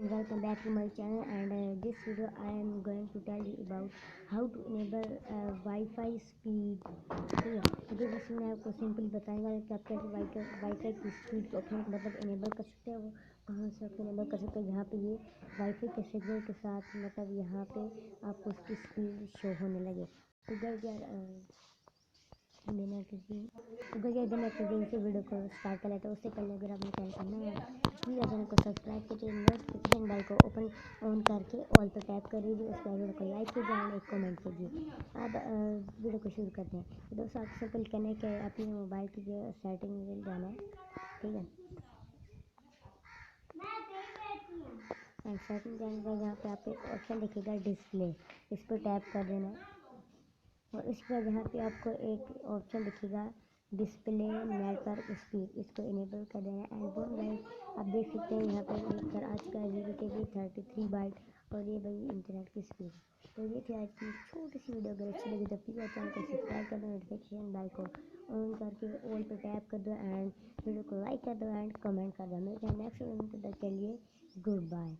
Welcome back to my channel, and this video I am going to tell you about how to enable Wi-Fi speed. ठीक है, तो इसमें मैं आपको simply बताऊंगा कि आप कैसे वाईफाई की स्पीड को अपने मतलब इनेबल कर सकते हैं। वो कहाँ से आप इनेबल कर सकते हैं, यहाँ पे ये वाईफाई के सिग्नल के साथ मतलब यहाँ पे आपको उसकी स्पीड शो होने लगे। तो बिना किसी से वीडियो को स्टार्ट कर लेते हैं। उससे पहले अगर आपने क्या करना है, प्लीज़ चैनल को सब्सक्राइब कीजिए, नोटिफिकेशन बेल को ऑन करके ऑल पर टैप कर दीजिए। उसके बाद वीडियो को लाइक कीजिए और एक कमेंट कीजिए। अब वीडियो को शुरू करते हैं। तो दोस्तों आपको सिंपल करना है कि अपने मोबाइल की जो सेटिंग में जाना है, ठीक है। सेटिंग जाने के बाद यहाँ पे आपको ऑप्शन दिखेगा डिस्प्ले, इस पर टैप कर देना है। और उसके बाद यहाँ पे आपको एक ऑप्शन दिखेगा डिस्प्ले नेटवर्क स्पीड, इसको इनेबल कर देना है। एंड बोन गाइस, आप देख सकते हैं यहाँ पर सर आज का जीबी के भी 33 बाइट और ये भाई इंटरनेट की स्पीड। तो ये थी आज की छोटी सी वीडियो। अगर अच्छी लगी तो प्लीज़ चैनल को सब्सक्राइब कर दो, नोटिफिकेशन बेल को ऑन करके ऑल पे टैप कर दो एंड वीडियो को लाइक कर दो एंड कमेंट कर दो। मेरे नेक्स्ट वीडियो में तब तक के लिए गुड बाय।